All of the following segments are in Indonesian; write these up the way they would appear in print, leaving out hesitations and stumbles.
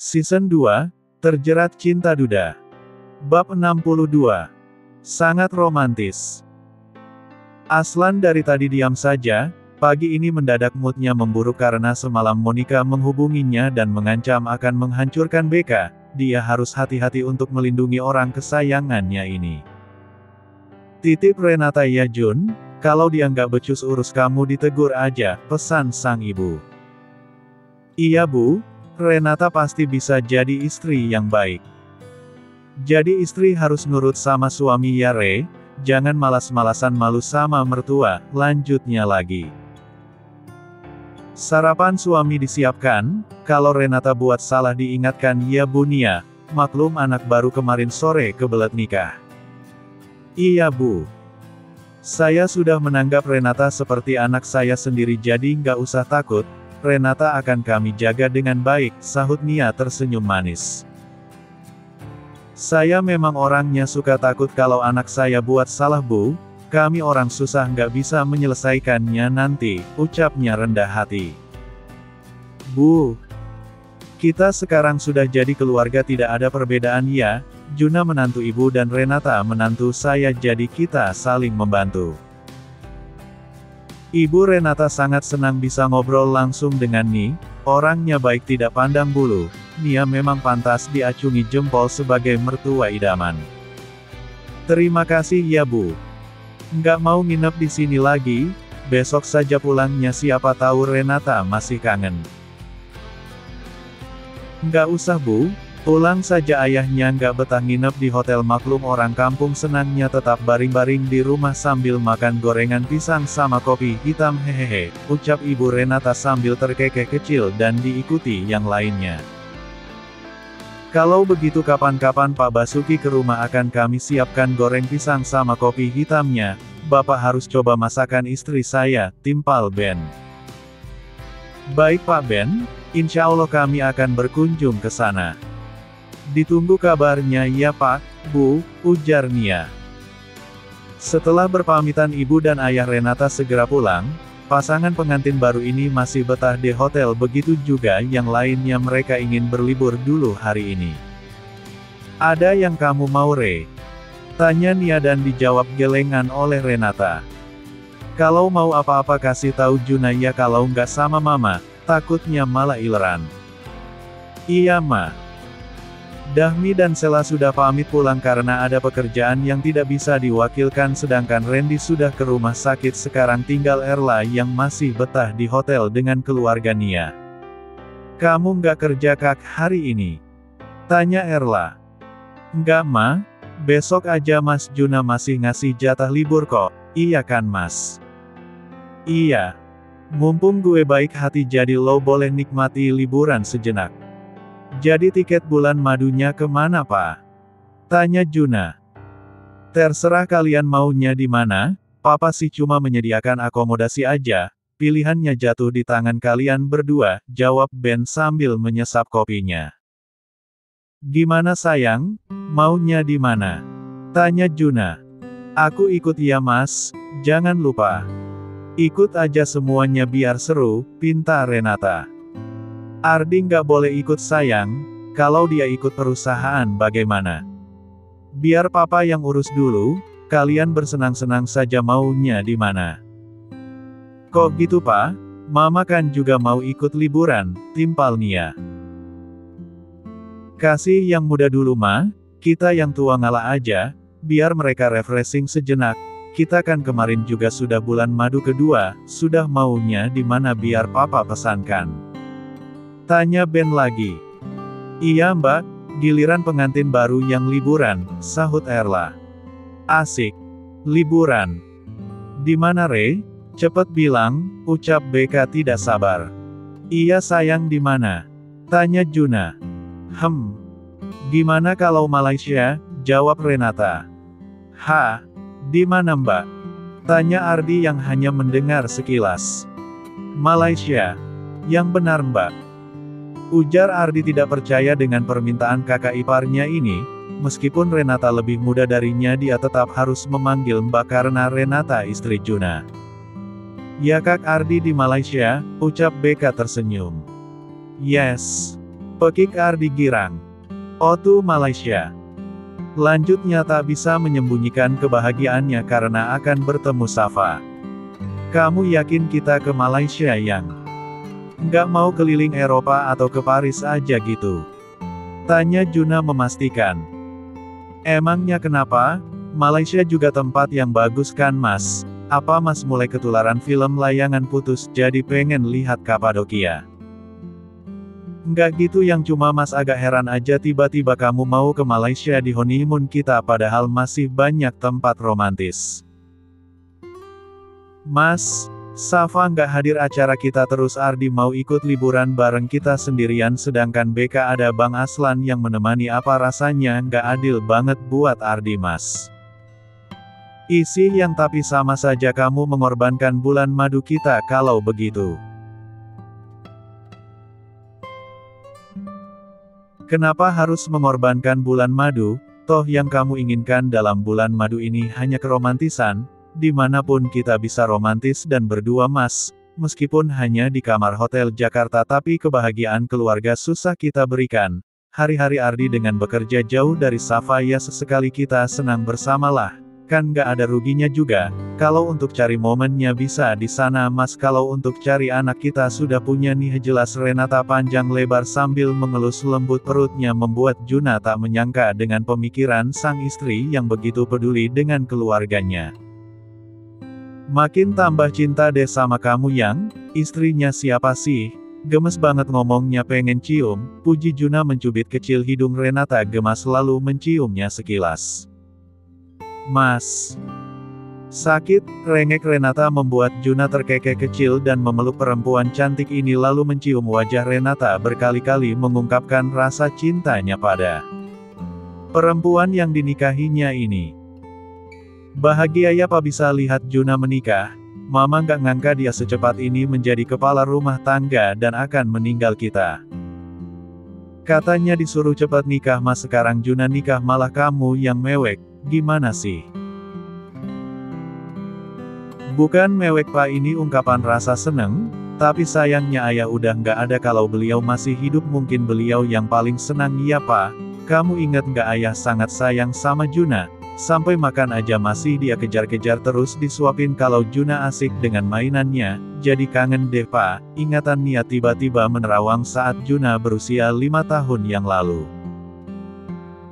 Season 2, Terjerat Cinta Duda. Bab 62. Sangat romantis. Aslan dari tadi diam saja, pagi ini mendadak moodnya memburuk karena semalam Monica menghubunginya dan mengancam akan menghancurkan Becca. Dia harus hati-hati untuk melindungi orang kesayangannya ini. Titip Renata ya Jun, kalau dia nggak becus urus kamu ditegur aja, pesan sang ibu. Iya bu, Renata pasti bisa jadi istri yang baik. Jadi istri harus nurut sama suami ya Re, jangan malas-malasan malu sama mertua, lanjutnya lagi. Sarapan suami disiapkan, kalau Renata buat salah diingatkan ya Bu Nia, maklum anak baru kemarin sore kebelet nikah. Iya Bu. Saya sudah menanggap Renata seperti anak saya sendiri jadi nggak usah takut, Renata akan kami jaga dengan baik, sahut Nia tersenyum manis. Saya memang orangnya suka takut kalau anak saya buat salah Bu, kami orang susah nggak bisa menyelesaikannya nanti, ucapnya rendah hati. Bu, kita sekarang sudah jadi keluarga tidak ada perbedaan ya, Juna menantu ibu dan Renata menantu saya jadi kita saling membantu. Ibu Renata sangat senang bisa ngobrol langsung dengan Ni, orangnya baik tidak pandang bulu, Nia memang pantas diacungi jempol sebagai mertua idaman. Terima kasih ya Bu. Nggak mau nginep di sini lagi, besok saja pulangnya siapa tahu Renata masih kangen. Nggak usah Bu, pulang saja ayahnya nggak betah nginep di hotel maklum orang kampung senangnya tetap baring-baring di rumah sambil makan gorengan pisang sama kopi hitam hehehe, ucap Ibu Renata sambil terkekeh kecil dan diikuti yang lainnya. Kalau begitu kapan-kapan Pak Basuki ke rumah akan kami siapkan goreng pisang sama kopi hitamnya, Bapak harus coba masakan istri saya, timpal Ben. Baik Pak Ben, insya Allah kami akan berkunjung ke sana. Ditunggu kabarnya ya Pak, Bu, ujar Nia. Setelah berpamitan ibu dan ayah Renata segera pulang, pasangan pengantin baru ini masih betah di hotel begitu juga yang lainnya mereka ingin berlibur dulu hari ini. Ada yang kamu mau Re? Tanya Nia dan dijawab gelengan oleh Renata. Kalau mau apa-apa kasih tahu Juna ya kalau nggak sama Mama, takutnya malah ileran. Iya Ma. Dahmi dan Sela sudah pamit pulang karena ada pekerjaan yang tidak bisa diwakilkan sedangkan Randy sudah ke rumah sakit sekarang tinggal Erla yang masih betah di hotel dengan keluarga Nia. Kamu nggak kerja Kak hari ini? Tanya Erla. Nggak Ma, besok aja Mas Juna masih ngasih jatah libur kok, iya kan Mas? Iya. Mumpung gue baik hati jadi lo boleh nikmati liburan sejenak. Jadi tiket bulan madunya kemana Pak? Tanya Juna. Terserah kalian maunya di mana, Papa sih cuma menyediakan akomodasi aja, pilihannya jatuh di tangan kalian berdua, jawab Ben sambil menyesap kopinya. Gimana sayang, maunya di mana? Tanya Juna. Aku ikut ya Mas, jangan lupa. Ikut aja semuanya biar seru, pinta Renata. Ardi nggak boleh ikut sayang, kalau dia ikut perusahaan bagaimana? Biar Papa yang urus dulu, kalian bersenang-senang saja maunya di mana? Kok gitu Pak? Mama kan juga mau ikut liburan, timpal Nia. Kasih yang muda dulu Ma, kita yang tua ngalah aja, biar mereka refreshing sejenak. Kita kan kemarin juga sudah bulan madu kedua, sudah maunya di mana biar Papa pesankan. Tanya Ben lagi. Iya Mbak, giliran pengantin baru yang liburan, sahut Erla. Asik. Liburan. Di mana Re? Cepet bilang, ucap Becca tidak sabar. Iya sayang di mana? Tanya Juna. Gimana kalau Malaysia? Jawab Renata. Di mana Mbak? Tanya Ardi yang hanya mendengar sekilas. Malaysia. Yang benar Mbak. Ujar Ardi tidak percaya dengan permintaan kakak iparnya ini, meskipun Renata lebih muda darinya dia tetap harus memanggil Mbak karena Renata istri Juna. Ya Kak Ardi di Malaysia, ucap Becca tersenyum. Yes. Pekik Ardi girang. Otu Malaysia. Lanjutnya tak bisa menyembunyikan kebahagiaannya karena akan bertemu Safa. Kamu yakin kita ke Malaysia yang? Nggak mau keliling Eropa atau ke Paris aja gitu? Tanya Juna memastikan. Emangnya kenapa? Malaysia juga tempat yang bagus kan mas? Apa mas mulai ketularan film layangan putus jadi pengen lihat Kapadokia? Nggak gitu, yang cuma mas agak heran aja tiba-tiba kamu mau ke Malaysia di honeymoon kita padahal masih banyak tempat romantis. Mas, Safa nggak hadir acara kita terus Ardi mau ikut liburan bareng kita sendirian sedangkan BK ada Bang Aslan yang menemani, apa rasanya nggak adil banget buat Ardi mas. Isi yang tapi sama saja kamu mengorbankan bulan madu kita kalau begitu. Kenapa harus mengorbankan bulan madu? Toh yang kamu inginkan dalam bulan madu ini hanya keromantisan. Dimanapun kita bisa romantis dan berdua mas. Meskipun hanya di kamar hotel Jakarta tapi kebahagiaan keluarga susah kita berikan. Hari-hari Ardi dengan bekerja jauh dari Safa ya sesekali kita senang bersamalah. Kan gak ada ruginya juga. Kalau untuk cari momennya bisa di sana mas, kalau untuk cari anak kita sudah punya nih, jelas Renata panjang lebar sambil mengelus lembut perutnya membuat Juna tak menyangka dengan pemikiran sang istri yang begitu peduli dengan keluarganya. Makin tambah cinta deh sama kamu yang, istrinya siapa sih? Gemes banget ngomongnya pengen cium, puji Juna mencubit kecil hidung Renata gemas lalu menciumnya sekilas. Mas. Sakit, rengek Renata membuat Juna terkekeh kecil dan memeluk perempuan cantik ini lalu mencium wajah Renata berkali-kali mengungkapkan rasa cintanya pada perempuan yang dinikahinya ini. Bahagia ya pak bisa lihat Juna menikah. Mama nggak ngangka dia secepat ini menjadi kepala rumah tangga dan akan meninggal kita. Katanya disuruh cepat nikah mas, sekarang Juna nikah malah kamu yang mewek. Gimana sih? Bukan mewek pak, ini ungkapan rasa seneng, tapi sayangnya ayah udah nggak ada, kalau beliau masih hidup mungkin beliau yang paling senang. Iya pak, kamu ingat nggak ayah sangat sayang sama Juna, sampai makan aja masih dia kejar-kejar terus disuapin kalau Juna asik dengan mainannya, jadi kangen deh pak. Ingatan Nia tiba-tiba menerawang saat Juna berusia 5 tahun yang lalu.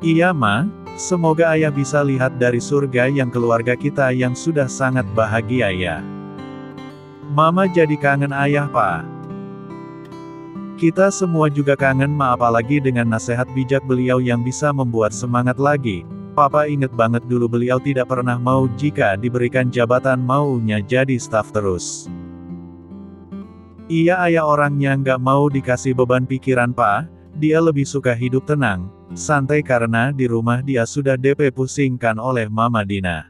Iya ma. Semoga ayah bisa lihat dari surga yang keluarga kita yang sudah sangat bahagia ya. Mama jadi kangen ayah pak. Kita semua juga kangen ma, apalagi dengan nasihat bijak beliau yang bisa membuat semangat lagi. Papa inget banget dulu beliau tidak pernah mau jika diberikan jabatan maunya jadi staf terus. Iya ayah orangnya nggak mau dikasih beban pikiran pak, dia lebih suka hidup tenang. Santai karena di rumah dia sudah DP pusingkan oleh Mama Dina.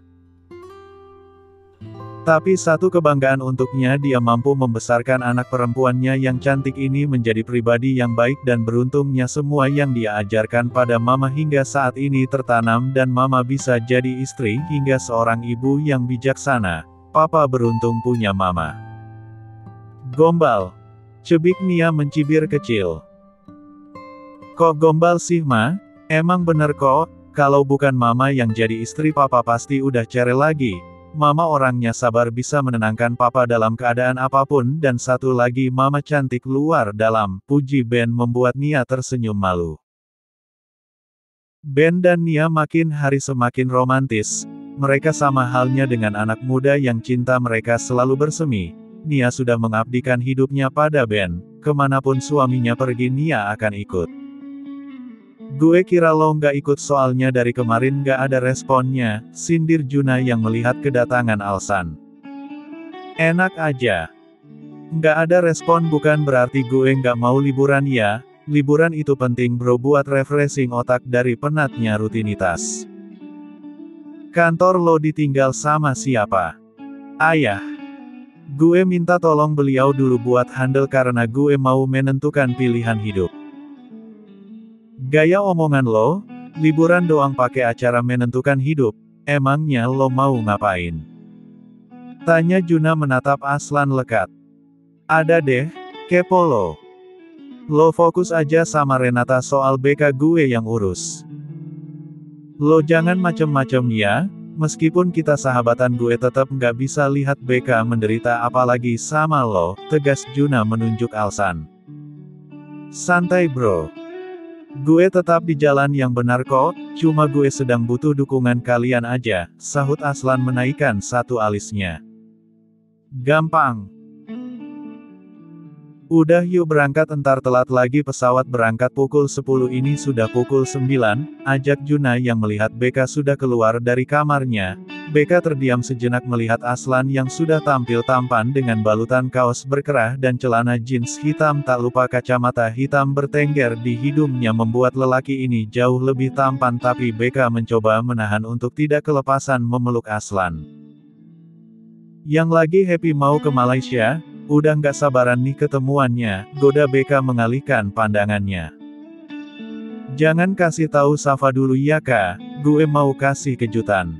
Tapi satu kebanggaan untuknya, dia mampu membesarkan anak perempuannya yang cantik ini menjadi pribadi yang baik dan beruntungnya semua yang dia ajarkan pada Mama hingga saat ini tertanam dan Mama bisa jadi istri hingga seorang ibu yang bijaksana. Papa beruntung punya Mama. Gombal. Cebik Nia mencibir kecil. Kok gombal sih ma? Emang bener kok, kalau bukan mama yang jadi istri papa pasti udah cerai lagi. Mama orangnya sabar, bisa menenangkan papa dalam keadaan apapun, dan satu lagi mama cantik luar dalam, puji Ben membuat Nia tersenyum malu. Ben dan Nia makin hari semakin romantis. Mereka sama halnya dengan anak muda yang cinta mereka selalu bersemi. Nia sudah mengabdikan hidupnya pada Ben. Kemanapun suaminya pergi Nia akan ikut. Gue kira lo nggak ikut soalnya dari kemarin nggak ada responnya, sindir Juna yang melihat kedatangan Alsan. Enak aja. Nggak ada respon bukan berarti gue nggak mau liburan ya, liburan itu penting bro buat refreshing otak dari penatnya rutinitas. Kantor lo ditinggal sama siapa? Ayah. Gue minta tolong beliau dulu buat handle karena gue mau menentukan pilihan hidup. Gaya omongan lo, liburan doang pakai acara menentukan hidup, emangnya lo mau ngapain? Tanya Juna menatap Aslan lekat. Ada deh, kepo lo. Lo fokus aja sama Renata, soal BK gue yang urus. Lo jangan macem-macem ya, meskipun kita sahabatan gue tetep nggak bisa lihat BK menderita apalagi sama lo, tegas Juna menunjuk Alsan. Santai bro. Gue tetap di jalan yang benar kok, cuma gue sedang butuh dukungan kalian aja, sahut Aslan menaikkan satu alisnya. Gampang. Udah yuk berangkat, entar telat lagi pesawat berangkat pukul 10, ini sudah pukul 9, ajak Juna yang melihat BK sudah keluar dari kamarnya. BK terdiam sejenak melihat Aslan yang sudah tampil tampan dengan balutan kaos berkerah dan celana jeans hitam, tak lupa kacamata hitam bertengger di hidungnya membuat lelaki ini jauh lebih tampan, tapi BK mencoba menahan untuk tidak kelepasan memeluk Aslan. Yang lagi happy mau ke Malaysia? Udah nggak sabaran nih ketemuannya, goda BK mengalihkan pandangannya. Jangan kasih tahu Safa dulu ya kak, gue mau kasih kejutan.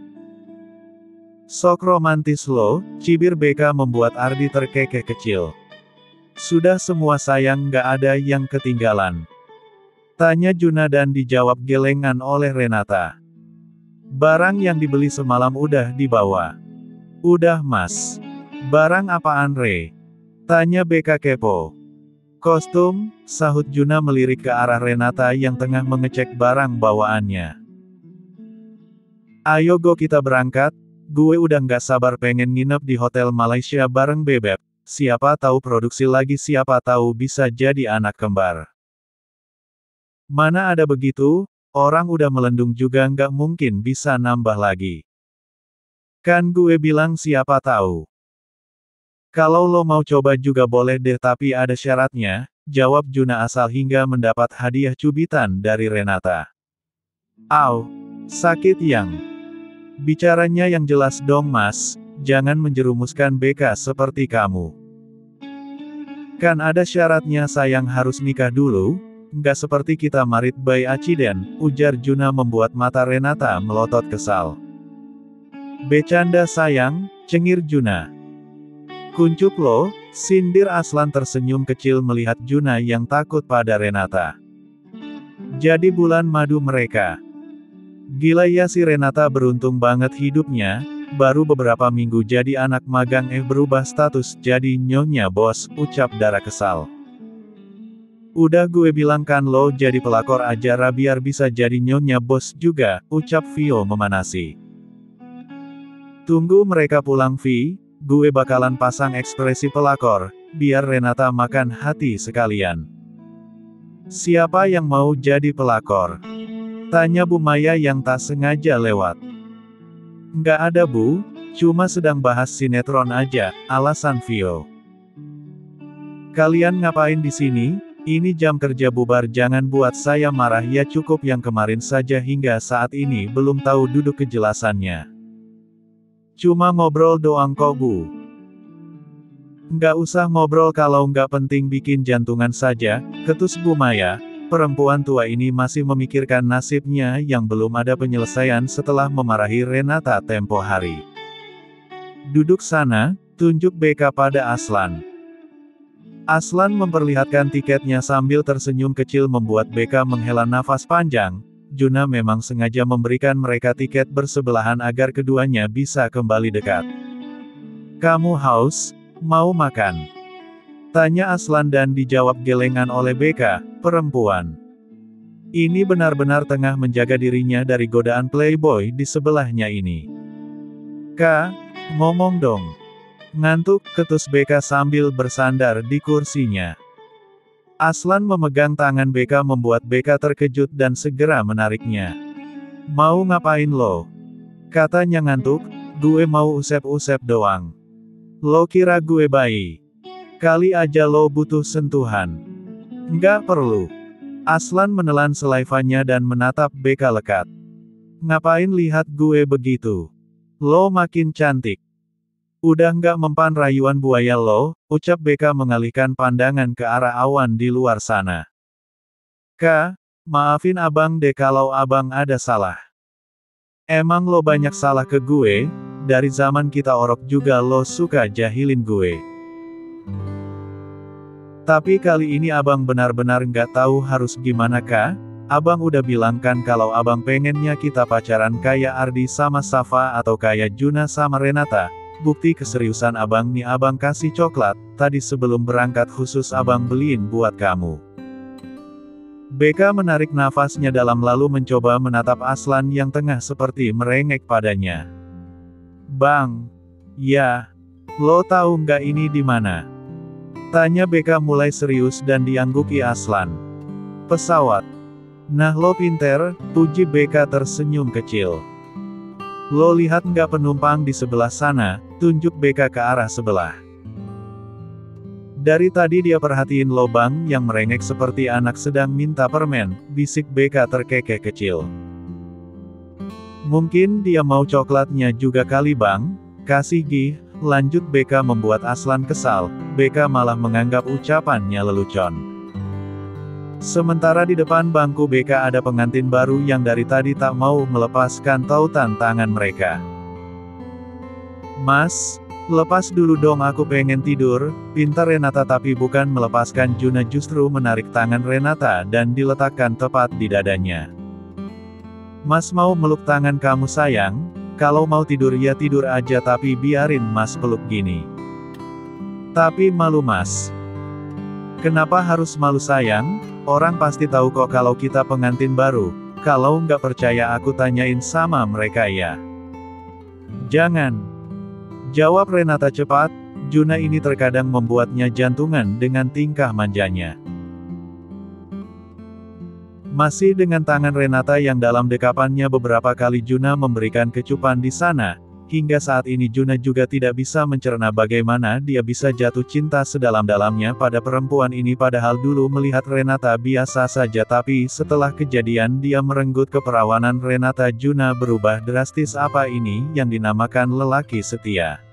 Sok romantis lo, cibir BK membuat Ardi terkekeh kecil. Sudah semua sayang, nggak ada yang ketinggalan. Tanya Juna dan dijawab gelengan oleh Renata. Barang yang dibeli semalam udah dibawa. Udah mas. Barang apaan re? Tanya BK kepo. Kostum, sahut Juna melirik ke arah Renata yang tengah mengecek barang bawaannya. Ayo go kita berangkat, gue udah nggak sabar pengen nginep di hotel Malaysia bareng Bebek, siapa tahu produksi lagi, siapa tahu bisa jadi anak kembar. Mana ada begitu, orang udah melendung juga nggak mungkin bisa nambah lagi. Kan gue bilang siapa tahu. Kalau lo mau coba juga boleh deh, tapi ada syaratnya, jawab Juna, asal hingga mendapat hadiah cubitan dari Renata. Au, sakit yang. Bicaranya yang jelas dong mas, jangan menjerumuskan BK seperti kamu. Kan ada syaratnya sayang, harus nikah dulu, nggak seperti kita marit by accident, ujar Juna membuat mata Renata melotot kesal. Becanda sayang, cengir Juna. Kuncup lo, sindir Aslan tersenyum kecil melihat Juna yang takut pada Renata. Jadi bulan madu mereka. Gila ya si Renata, beruntung banget hidupnya, baru beberapa minggu jadi anak magang berubah status jadi nyonya bos, ucap Dara kesal. Udah gue bilang kan lo jadi pelakor aja biar bisa jadi nyonya bos juga, ucap Vio memanasi. Tunggu mereka pulang Vi. Gue bakalan pasang ekspresi pelakor, biar Renata makan hati sekalian. Siapa yang mau jadi pelakor? Tanya Bu Maya yang tak sengaja lewat. Nggak ada Bu, cuma sedang bahas sinetron aja, alasan Vio. Kalian ngapain di sini? Ini jam kerja, bubar, jangan buat saya marah ya, cukup yang kemarin saja, hingga saat ini belum tahu duduk kejelasannya. Cuma ngobrol doang kok Bu. Nggak usah ngobrol kalau nggak penting, bikin jantungan saja, ketus Bu Maya. Perempuan tua ini masih memikirkan nasibnya yang belum ada penyelesaian setelah memarahi Renata tempo hari. Duduk sana, tunjuk BK pada Aslan. Aslan memperlihatkan tiketnya sambil tersenyum kecil membuat BK menghela nafas panjang. Juna memang sengaja memberikan mereka tiket bersebelahan agar keduanya bisa kembali dekat. Kamu haus? Mau makan? Tanya Aslan dan dijawab gelengan oleh BK, perempuan. Ini benar-benar tengah menjaga dirinya dari godaan playboy di sebelahnya ini. Kak, ngomong dong. Ngantuk, ketus BK sambil bersandar di kursinya. Aslan memegang tangan BK membuat BK terkejut dan segera menariknya. Mau ngapain lo? Katanya ngantuk, gue mau usep-usep doang. Lo kira gue bayi? Kali aja lo butuh sentuhan. Nggak perlu. Aslan menelan selaivanya dan menatap BK lekat. Ngapain lihat gue begitu? Lo makin cantik. Udah nggak mempan rayuan buaya lo, ucap BK mengalihkan pandangan ke arah awan di luar sana. Kak, maafin abang deh kalau abang ada salah. Emang lo banyak salah ke gue, dari zaman kita orok juga lo suka jahilin gue. Tapi kali ini abang benar-benar nggak tahu harus gimana kah? Abang udah bilang kan kalau abang pengennya kita pacaran kayak Ardi sama Safa atau kayak Juna sama Renata. Bukti keseriusan abang nih, abang kasih coklat, tadi sebelum berangkat khusus abang beliin buat kamu. Beka menarik nafasnya dalam lalu mencoba menatap Aslan yang tengah seperti merengek padanya. Bang. Ya. Lo tahu nggak ini di mana? Tanya Beka mulai serius dan diangguki Aslan. Pesawat. Nah lo pinter, puji Beka tersenyum kecil. Lo lihat nggak penumpang di sebelah sana, tunjuk Beka ke arah sebelah. Dari tadi dia perhatiin lo bang yang merengek seperti anak sedang minta permen, bisik Beka terkekeh kecil. Mungkin dia mau coklatnya juga kali bang, kasih gih, lanjut Beka membuat Aslan kesal, Beka malah menganggap ucapannya lelucon. Sementara di depan bangku Beka ada pengantin baru yang dari tadi tak mau melepaskan tautan tangan mereka. Mas, lepas dulu dong aku pengen tidur, pintar Renata tapi bukan melepaskan. Juna justru menarik tangan Renata dan diletakkan tepat di dadanya. Mas mau meluk tangan kamu sayang, kalau mau tidur ya tidur aja tapi biarin mas peluk gini. Tapi malu mas. Kenapa harus malu sayang? Orang pasti tahu kok kalau kita pengantin baru. Kalau nggak percaya aku tanyain sama mereka ya. Jangan. Jawab Renata cepat. Juna ini terkadang membuatnya jantungan dengan tingkah manjanya. Masih dengan tangan Renata yang dalam dekapannya beberapa kali Juna memberikan kecupan di sana. Hingga saat ini Juna juga tidak bisa mencerna bagaimana dia bisa jatuh cinta sedalam-dalamnya pada perempuan ini, padahal dulu melihat Renata biasa saja, tapi setelah kejadian dia merenggut keperawanan Renata, Juna berubah drastis. Apa ini yang dinamakan lelaki setia?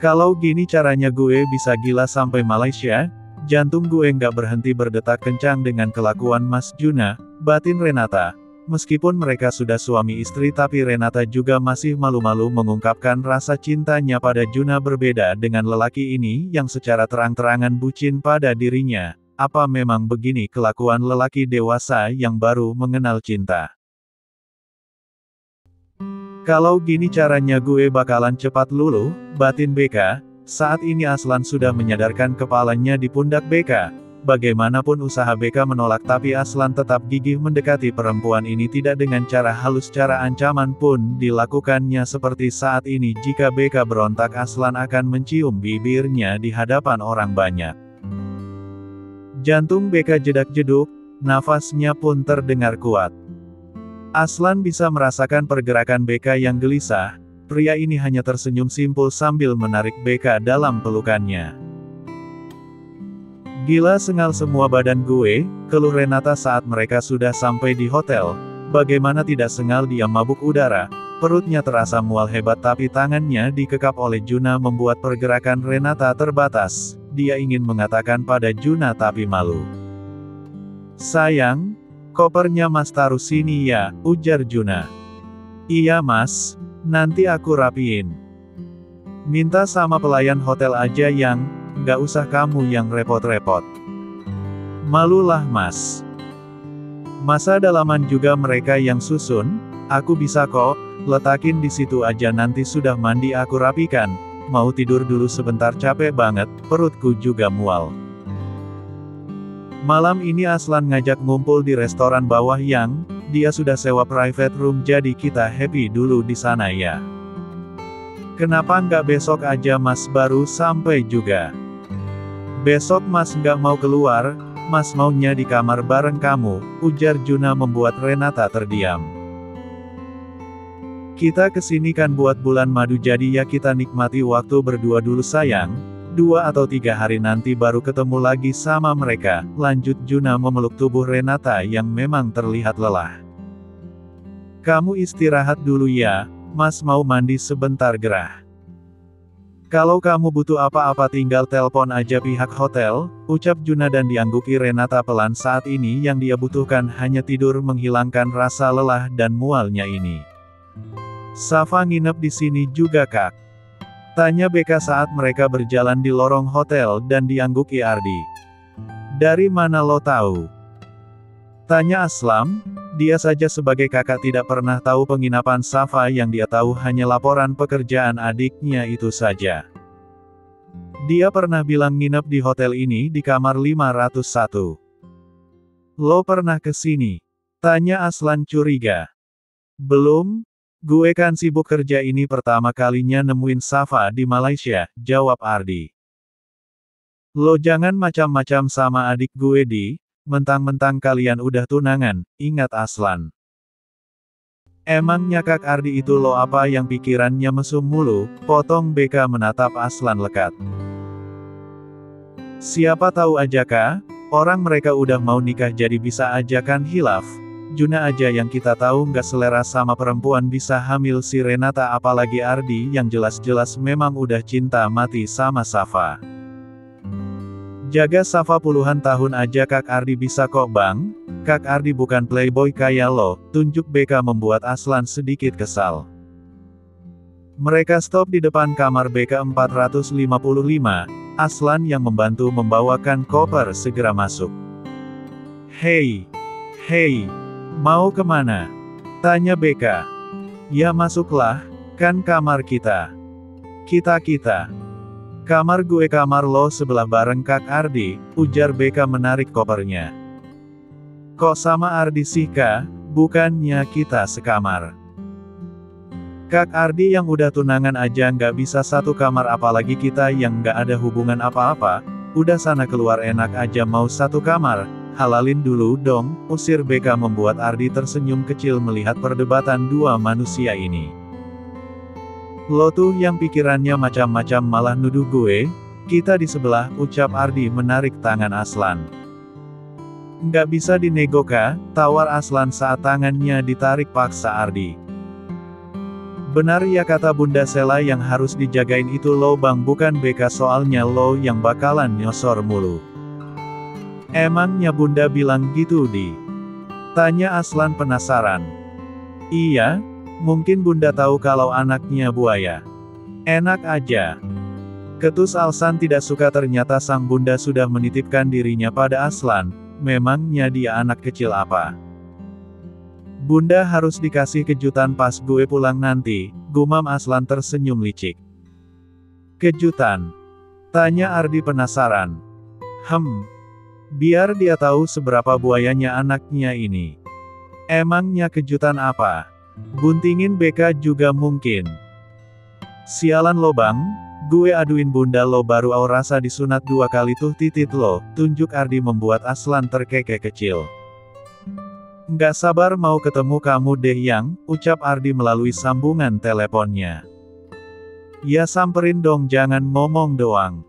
Kalau gini caranya gue bisa gila sampai Malaysia? Jantung gue nggak berhenti berdetak kencang dengan kelakuan Mas Juna, batin Renata. Meskipun mereka sudah suami istri tapi Renata juga masih malu-malu mengungkapkan rasa cintanya pada Juna. Berbeda dengan lelaki ini yang secara terang-terangan bucin pada dirinya. Apa memang begini kelakuan lelaki dewasa yang baru mengenal cinta? Kalau gini caranya gue bakalan cepat luluh, batin Beka. Saat ini Aslan sudah menyadarkan kepalanya di pundak Beka. Bagaimanapun usaha Beka menolak tapi Aslan tetap gigih mendekati perempuan ini, tidak dengan cara halus, cara ancaman pun dilakukannya seperti saat ini. Jika Beka berontak Aslan akan mencium bibirnya di hadapan orang banyak. Jantung Beka jedak-jeduk, nafasnya pun terdengar kuat. Aslan bisa merasakan pergerakan Beka yang gelisah, pria ini hanya tersenyum simpul sambil menarik Beka dalam pelukannya. Gila sengal semua badan gue, keluh Renata saat mereka sudah sampai di hotel. Bagaimana tidak sengal dia mabuk udara, perutnya terasa mual hebat tapi tangannya dikekap oleh Juna membuat pergerakan Renata terbatas. Dia ingin mengatakan pada Juna tapi malu. Sayang, kopernya mas taruh sini ya, ujar Juna. Iya mas, nanti aku rapiin. Minta sama pelayan hotel aja yang, nggak usah kamu yang repot-repot. Malulah mas. Masa dalaman juga mereka yang susun, aku bisa kok, letakin di situ aja nanti sudah mandi aku rapikan. Mau tidur dulu sebentar capek banget, perutku juga mual. Malam ini Aslan ngajak ngumpul di restoran bawah yang, dia sudah sewa private room jadi kita happy dulu di sana ya. Kenapa nggak besok aja mas baru sampai juga? Besok mas nggak mau keluar, mas maunya di kamar bareng kamu, ujar Juna membuat Renata terdiam. Kita kesini kan buat bulan madu jadi ya kita nikmati waktu berdua dulu sayang, 2 atau 3 hari nanti baru ketemu lagi sama mereka, lanjut Juna memeluk tubuh Renata yang memang terlihat lelah. Kamu istirahat dulu ya, mas mau mandi sebentar gerah. Kalau kamu butuh apa-apa tinggal telepon aja pihak hotel, ucap Juna dan diangguki Renata pelan. Saat ini yang dia butuhkan hanya tidur menghilangkan rasa lelah dan mualnya ini. Safa nginep di sini juga kak. Tanya BK saat mereka berjalan di lorong hotel dan diangguki Ardi. Dari mana lo tahu? Tanya Aslam, dia saja sebagai kakak tidak pernah tahu penginapan Safa, yang dia tahu hanya laporan pekerjaan adiknya itu saja. Dia pernah bilang nginep di hotel ini di kamar 501. Lo pernah ke sini? Tanya Aslan curiga. Belum, gue kan sibuk kerja, ini pertama kalinya nemuin Safa di Malaysia, jawab Ardi. Lo jangan macam-macam sama adik gue di, mentang-mentang kalian udah tunangan, ingat Aslan. Emangnya Kak Ardi itu lo apa yang pikirannya mesum mulu, potong BK menatap Aslan lekat. Siapa tahu aja Kak, orang mereka udah mau nikah jadi bisa aja kan hilaf. Juna aja yang kita tahu nggak selera sama perempuan bisa hamil si Renata, apalagi Ardi yang jelas-jelas memang udah cinta mati sama Safa. Jaga Safa puluhan tahun aja Kak Ardi bisa kok Bang. Kak Ardi bukan playboy kayak lo, tunjuk BK membuat Aslan sedikit kesal. Mereka stop di depan kamar BK 455, Aslan yang membantu membawakan koper segera masuk. Hei, mau kemana? Tanya BK. Ya masuklah, kan kamar kita. Kita. Kamar gue kamar lo sebelah bareng Kak Ardi, ujar BK menarik kopernya. Kok sama Ardi sih Kak, bukannya kita sekamar. Kak Ardi yang udah tunangan aja nggak bisa satu kamar, apalagi kita yang nggak ada hubungan apa-apa. Udah sana keluar, enak aja mau satu kamar. Halalin dulu dong, usir BK membuat Ardi tersenyum kecil melihat perdebatan dua manusia ini. Lo tuh yang pikirannya macam-macam malah nuduh gue, kita di sebelah, ucap Ardi menarik tangan Aslan. Nggak bisa dinego Kak, tawar Aslan saat tangannya ditarik paksa Ardi. Benar ya kata Bunda Sela, yang harus dijagain itu lo Bang bukan BK, soalnya lo yang bakalan nyosor mulu. Emangnya Bunda bilang gitu di? Tanya Aslan penasaran. Iya, mungkin Bunda tahu kalau anaknya buaya. Enak aja. Ketus Alsan tidak suka ternyata sang Bunda sudah menitipkan dirinya pada Aslan, memangnya dia anak kecil apa? Bunda harus dikasih kejutan pas gue pulang nanti, gumam Aslan tersenyum licik. Kejutan? Tanya Ardi penasaran. Biar dia tahu seberapa buayanya anaknya ini. Emangnya kejutan apa? Buntingin BK juga mungkin. Sialan lo Bang, gue aduin Bunda lo baru au rasa disunat 2 kali tuh titit lo, tunjuk Ardi membuat Aslan terkekeh kecil. Nggak sabar mau ketemu kamu deh Yang, ucap Ardi melalui sambungan teleponnya. Ya samperin dong, jangan ngomong doang.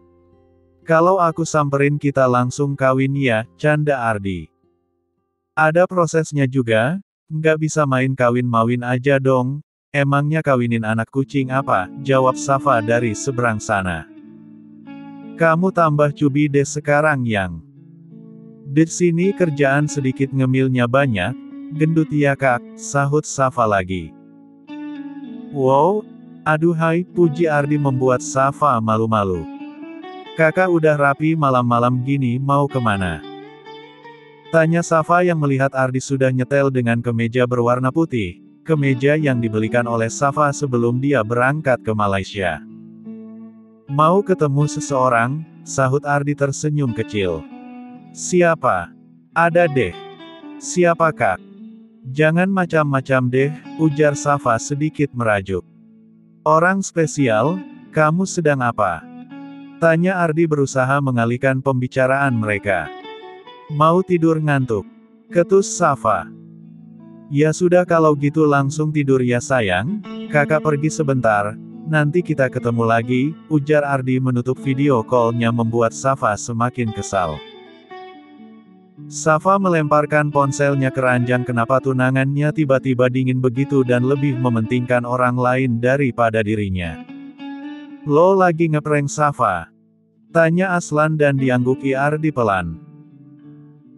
Kalau aku samperin kita langsung kawin ya, canda Ardi. Ada prosesnya juga, nggak bisa main kawin-mawin aja dong. Emangnya kawinin anak kucing apa, jawab Safa dari seberang sana. Kamu tambah cubi deh sekarang Yang. Di sini kerjaan sedikit ngemilnya banyak, gendut ya Kak, sahut Safa lagi. Wow, aduhai, puji Ardi membuat Safa malu-malu. Kakak udah rapi malam-malam gini mau kemana? Tanya Safa yang melihat Ardi sudah nyetel dengan kemeja berwarna putih, kemeja yang dibelikan oleh Safa sebelum dia berangkat ke Malaysia. Mau ketemu seseorang, sahut Ardi tersenyum kecil. Siapa? Ada deh. Siapa Kak? Jangan macam-macam deh, ujar Safa sedikit merajuk. Orang spesial, kamu sedang apa? Tanya Ardi berusaha mengalihkan pembicaraan mereka. Mau tidur ngantuk? Ketus Safa. Ya sudah kalau gitu langsung tidur ya sayang, kakak pergi sebentar, nanti kita ketemu lagi, ujar Ardi menutup video call-nya membuat Safa semakin kesal. Safa melemparkan ponselnya ke ranjang, kenapa tunangannya tiba-tiba dingin begitu dan lebih mementingkan orang lain daripada dirinya. Lo lagi ngeprank Safa? Tanya Aslan dan diangguki Ardi pelan.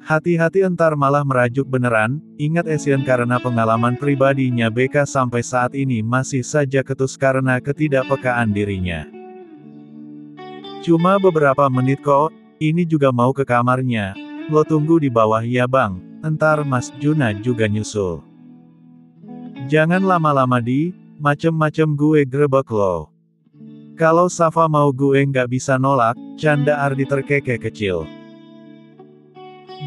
Hati-hati entar malah merajuk beneran, ingat Asian karena pengalaman pribadinya BK sampai saat ini masih saja ketus karena ketidakpekaan dirinya. Cuma beberapa menit kok, ini juga mau ke kamarnya. Lo tunggu di bawah ya bang, entar Mas Juna juga nyusul. Jangan lama-lama di, macem-macem gue grebek lo. Kalau Safa mau gue nggak bisa nolak, canda Ardi terkekeh kecil.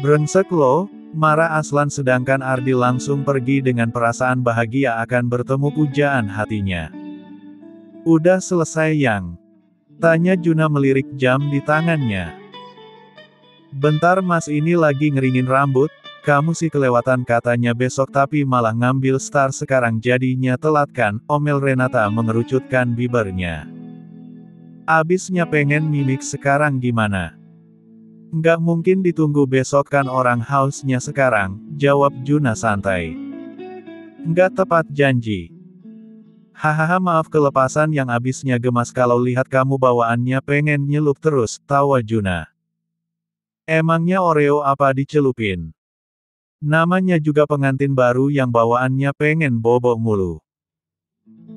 Brengsek lo, marah Aslan sedangkan Ardi langsung pergi dengan perasaan bahagia akan bertemu pujaan hatinya. Udah selesai yang? Tanya Juna melirik jam di tangannya. Bentar mas ini lagi ngeringin rambut, kamu sih kelewatan katanya besok tapi malah ngambil star sekarang jadinya telat kan, omel Renata mengerucutkan bibirnya. Abisnya pengen mimik sekarang gimana? Nggak mungkin ditunggu besok kan orang hausnya sekarang, jawab Juna santai. Nggak tepat janji. Hahaha maaf kelepasan yang abisnya gemas kalau lihat kamu bawaannya pengen nyelup terus, tawa Juna. Emangnya Oreo apa dicelupin? Namanya juga pengantin baru yang bawaannya pengen bobok mulu.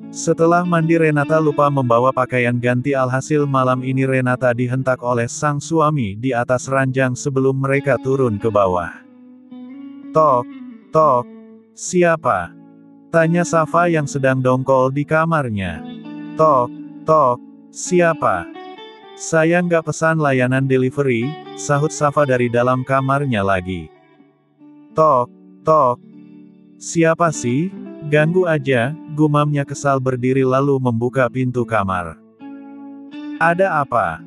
Setelah mandi Renata lupa membawa pakaian ganti alhasil malam ini Renata dihentak oleh sang suami di atas ranjang sebelum mereka turun ke bawah. Tok, tok, siapa? Tanya Safa yang sedang dongkol di kamarnya. Tok, tok, siapa? Saya nggak pesan layanan delivery, sahut Safa dari dalam kamarnya lagi. Tok, tok. Siapa sih? Ganggu aja, gumamnya kesal berdiri lalu membuka pintu kamar. Ada apa?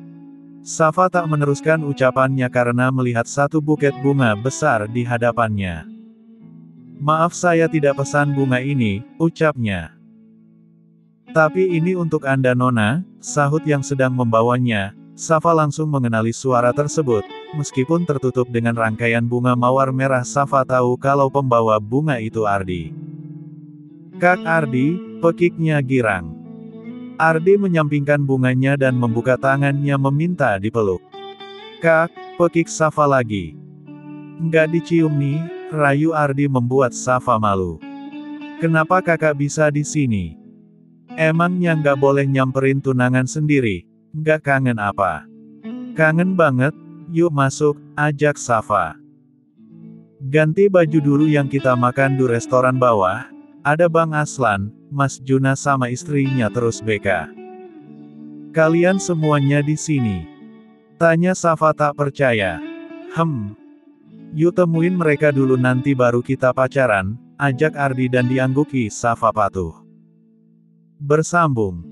Safa tak meneruskan ucapannya karena melihat satu buket bunga besar di hadapannya. Maaf saya tidak pesan bunga ini, ucapnya. Tapi ini untuk Anda Nona, sahut yang sedang membawanya. Safa langsung mengenali suara tersebut, meskipun tertutup dengan rangkaian bunga mawar merah Safa tahu kalau pembawa bunga itu Ardi. Kak Ardi, pekiknya girang. Ardi menyampingkan bunganya dan membuka tangannya meminta dipeluk. Kak, pekik Safa lagi. Nggak dicium nih, rayu Ardi membuat Safa malu. Kenapa kakak bisa di sini? Emangnya nggak boleh nyamperin tunangan sendiri? Nggak kangen apa? Kangen banget, yuk masuk, ajak Safa. Ganti baju dulu yang kita makan di restoran bawah. Ada Bang Aslan, Mas Juna sama istrinya terus BK. Kalian semuanya di sini? Tanya Safa tak percaya. Yuk temuin mereka dulu nanti baru kita pacaran, ajak Ardi dan diangguki Safa patuh. Bersambung.